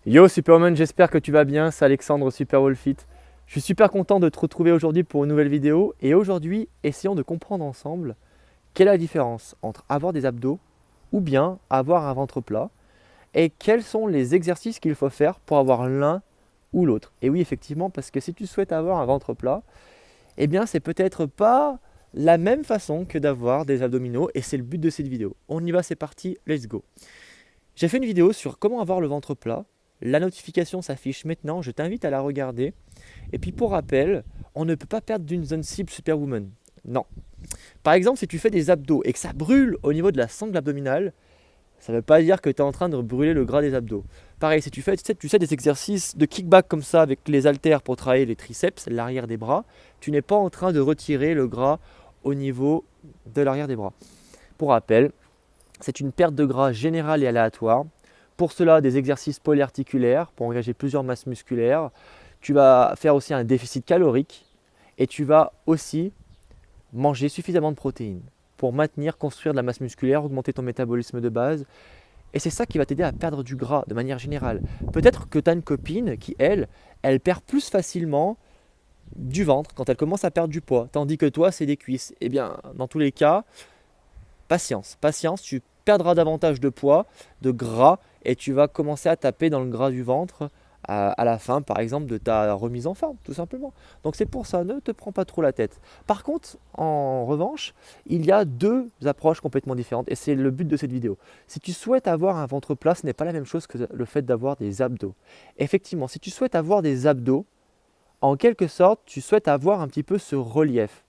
Yo Superman, j'espère que tu vas bien, c'est Alexandre Super Fit. Je suis super content de te retrouver aujourd'hui pour une nouvelle vidéo et aujourd'hui, essayons de comprendre ensemble quelle est la différence entre avoir des abdos ou bien avoir un ventre plat et quels sont les exercices qu'il faut faire pour avoir l'un ou l'autre. Et oui, effectivement, parce que si tu souhaites avoir un ventre plat, eh bien, c'est peut-être pas la même façon que d'avoir des abdominaux et c'est le but de cette vidéo. On y va, c'est parti, let's go. J'ai fait une vidéo sur comment avoir le ventre plat. La notification s'affiche maintenant, je t'invite à la regarder. Et puis pour rappel, on ne peut pas perdre d'une zone cible Superwoman. Non. Par exemple, si tu fais des abdos et que ça brûle au niveau de la sangle abdominale, ça ne veut pas dire que tu es en train de brûler le gras des abdos. Pareil, si tu fais des exercices de kickback comme ça avec les haltères pour travailler les triceps, l'arrière des bras, tu n'es pas en train de retirer le gras au niveau de l'arrière des bras. Pour rappel, c'est une perte de gras générale et aléatoire. Pour cela, des exercices polyarticulaires pour engager plusieurs masses musculaires. Tu vas faire aussi un déficit calorique et tu vas aussi manger suffisamment de protéines pour maintenir, construire de la masse musculaire, augmenter ton métabolisme de base. Et c'est ça qui va t'aider à perdre du gras de manière générale. Peut-être que tu as une copine qui, elle perd plus facilement du ventre quand elle commence à perdre du poids, tandis que toi, c'est des cuisses. Eh bien, dans tous les cas, patience, patience, tu perdras davantage de poids, de gras, et tu vas commencer à taper dans le gras du ventre à la fin, par exemple, de ta remise en forme, tout simplement. Donc c'est pour ça, ne te prends pas trop la tête. Par contre, en revanche, il y a deux approches complètement différentes, et c'est le but de cette vidéo. Si tu souhaites avoir un ventre plat, ce n'est pas la même chose que le fait d'avoir des abdos. Effectivement, si tu souhaites avoir des abdos, en quelque sorte, tu souhaites avoir un petit peu ce relief.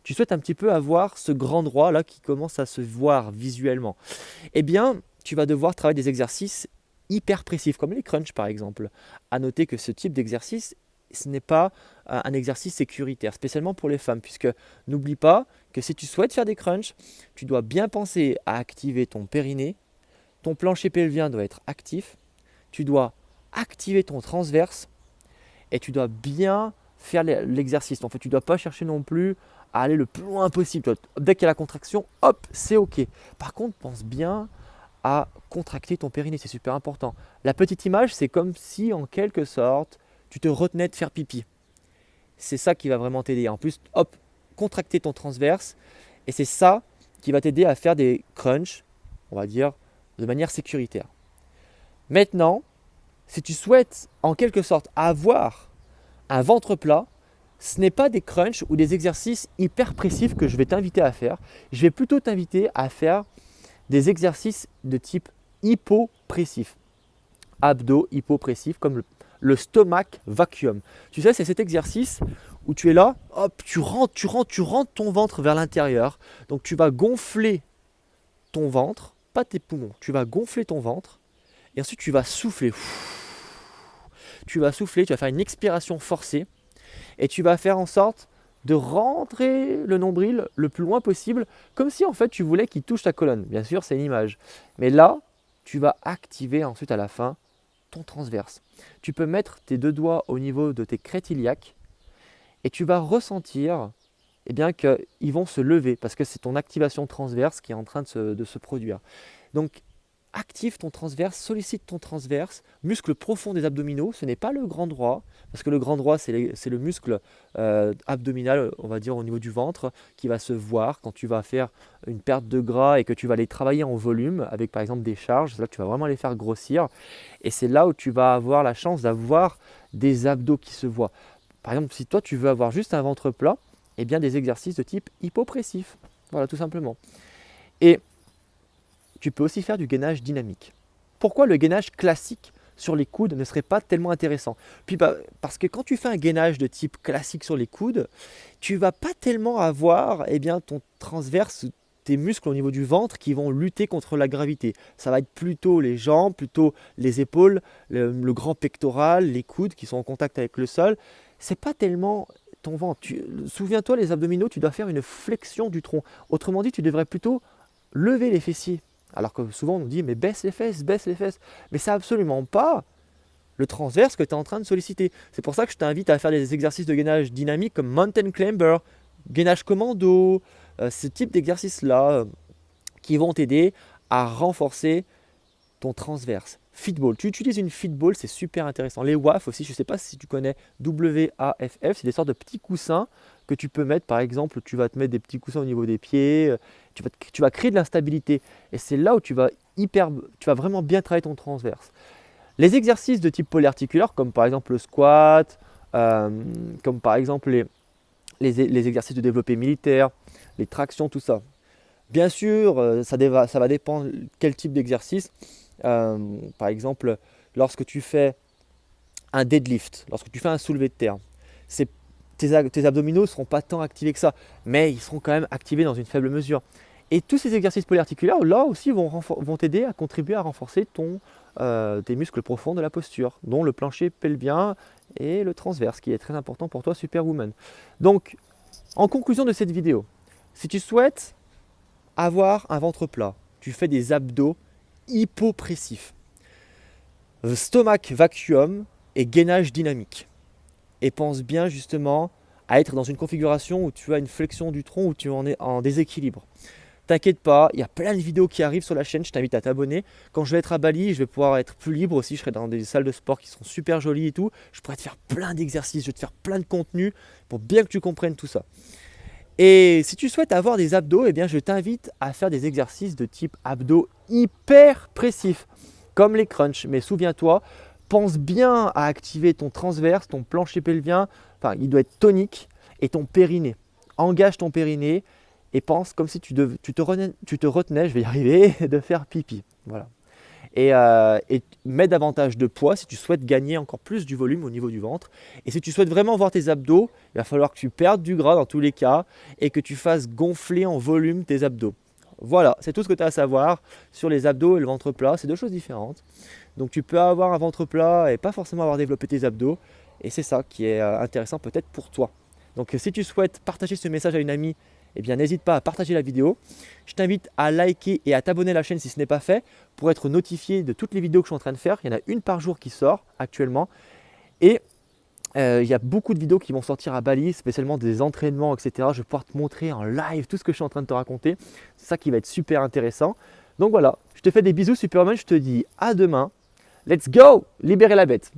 Tu souhaites un petit peu avoir ce grand droit là qui commence à se voir visuellement, eh bien, tu vas devoir travailler des exercices hyper précis, comme les crunchs par exemple. À noter que ce type d'exercice, ce n'est pas un exercice sécuritaire, spécialement pour les femmes, puisque n'oublie pas que si tu souhaites faire des crunchs, tu dois bien penser à activer ton périnée, ton plancher pelvien doit être actif, tu dois activer ton transverse et tu dois bien faire l'exercice. En fait, tu ne dois pas chercher non plus à aller le plus loin possible. Dès qu'il y a la contraction, hop, c'est OK. Par contre, pense bien à contracter ton périnée, c'est super important. La petite image, c'est comme si en quelque sorte, tu te retenais de faire pipi. C'est ça qui va vraiment t'aider. En plus, hop, contracter ton transverse et c'est ça qui va t'aider à faire des crunchs, on va dire, de manière sécuritaire. Maintenant, si tu souhaites en quelque sorte avoir un ventre plat, ce n'est pas des crunchs ou des exercices hyper précis que je vais t'inviter à faire. Je vais plutôt t'inviter à faire des exercices de type hypopressif. Abdos hypopressifs comme le stomach vacuum. Tu sais, c'est cet exercice où tu es là, hop, tu rentres ton ventre vers l'intérieur. Donc tu vas gonfler ton ventre, pas tes poumons, tu vas gonfler ton ventre et ensuite tu vas souffler. Tu vas souffler, tu vas faire une expiration forcée et tu vas faire en sorte de rentrer le nombril le plus loin possible, comme si en fait tu voulais qu'il touche ta colonne. Bien sûr, c'est une image. Mais là, tu vas activer ensuite à la fin ton transverse. Tu peux mettre tes deux doigts au niveau de tes crêtes iliaques et tu vas ressentir qu'ils vont se lever parce que c'est ton activation transverse qui est en train de se produire. Donc, active ton transverse, sollicite ton transverse, muscle profond des abdominaux, ce n'est pas le grand droit, parce que le grand droit c'est le muscle abdominal, on va dire au niveau du ventre, qui va se voir quand tu vas faire une perte de gras et que tu vas les travailler en volume avec par exemple des charges, là tu vas vraiment les faire grossir et c'est là où tu vas avoir la chance d'avoir des abdos qui se voient. Par exemple, si toi tu veux avoir juste un ventre plat, eh bien des exercices de type hypopressif, voilà tout simplement. Et tu peux aussi faire du gainage dynamique. Pourquoi le gainage classique sur les coudes ne serait pas tellement intéressant? Parce que quand tu fais un gainage de type classique sur les coudes, tu ne vas pas tellement avoir ton transverse, tes muscles au niveau du ventre qui vont lutter contre la gravité. Ça va être plutôt les jambes, plutôt les épaules, le grand pectoral, les coudes qui sont en contact avec le sol. Ce n'est pas tellement ton ventre. Souviens-toi, les abdominaux, tu dois faire une flexion du tronc. Autrement dit, tu devrais plutôt lever les fessiers. Alors que souvent on nous dit mais baisse les fesses, baisse les fesses. Mais c'est absolument pas le transverse que tu es en train de solliciter. C'est pour ça que je t'invite à faire des exercices de gainage dynamique comme mountain climber, gainage commando, ce type d'exercices-là qui vont t'aider à renforcer ton transverse. Fitball. Tu utilises une Fitball, c'est super intéressant. Les WAF aussi, je ne sais pas si tu connais WAFF, c'est des sortes de petits coussins que tu peux mettre. Par exemple, tu vas te mettre des petits coussins au niveau des pieds, tu vas créer de l'instabilité. Et c'est là où tu vas vraiment bien travailler ton transverse. Les exercices de type polyarticulaire, comme par exemple le squat, comme par exemple les exercices de développé militaire, les tractions, tout ça. Bien sûr, ça va dépendre quel type d'exercice. Par exemple, lorsque tu fais un deadlift, lorsque tu fais un soulevé de terre, tes abdominaux ne seront pas tant activés que ça, mais ils seront quand même activés dans une faible mesure. Et tous ces exercices polyarticulaires, là aussi, vont t'aider à contribuer à renforcer tes muscles profonds de la posture, dont le plancher pelvien et le transverse, qui est très important pour toi, Superwoman. Donc, en conclusion de cette vidéo, si tu souhaites avoir un ventre plat, tu fais des abdos hypopressifs, stomach vacuum et gainage dynamique. Et pense bien justement à être dans une configuration où tu as une flexion du tronc, où tu en es en déséquilibre. T'inquiète pas, il y a plein de vidéos qui arrivent sur la chaîne, je t'invite à t'abonner. Quand je vais être à Bali, je vais pouvoir être plus libre aussi, je serai dans des salles de sport qui sont super jolies et tout. Je pourrais te faire plein d'exercices, je vais te faire plein de contenu pour bien que tu comprennes tout ça. Et si tu souhaites avoir des abdos, eh bien je t'invite à faire des exercices de type abdos hyper pressifs, comme les crunchs. Mais souviens-toi, pense bien à activer ton transverse, ton plancher pelvien, enfin il doit être tonique, et ton périnée. Engage ton périnée et pense comme si tu te retenais, je vais y arriver, de faire pipi. Voilà. Et mets davantage de poids si tu souhaites gagner encore plus du volume au niveau du ventre. Et si tu souhaites vraiment voir tes abdos, il va falloir que tu perdes du gras dans tous les cas et que tu fasses gonfler en volume tes abdos. Voilà, c'est tout ce que tu as à savoir sur les abdos et le ventre plat. C'est deux choses différentes. Donc tu peux avoir un ventre plat et pas forcément avoir développé tes abdos. Et c'est ça qui est intéressant peut-être pour toi. Donc si tu souhaites partager ce message à une amie, eh bien n'hésite pas à partager la vidéo. Je t'invite à liker et à t'abonner à la chaîne si ce n'est pas fait pour être notifié de toutes les vidéos que je suis en train de faire. Il y en a une par jour qui sort actuellement. Et il y a beaucoup de vidéos qui vont sortir à Bali, spécialement des entraînements, etc. Je vais pouvoir te montrer en live tout ce que je suis en train de te raconter. C'est ça qui va être super intéressant. Donc voilà, je te fais des bisous Superman, je te dis à demain. Let's go, libérer la bête.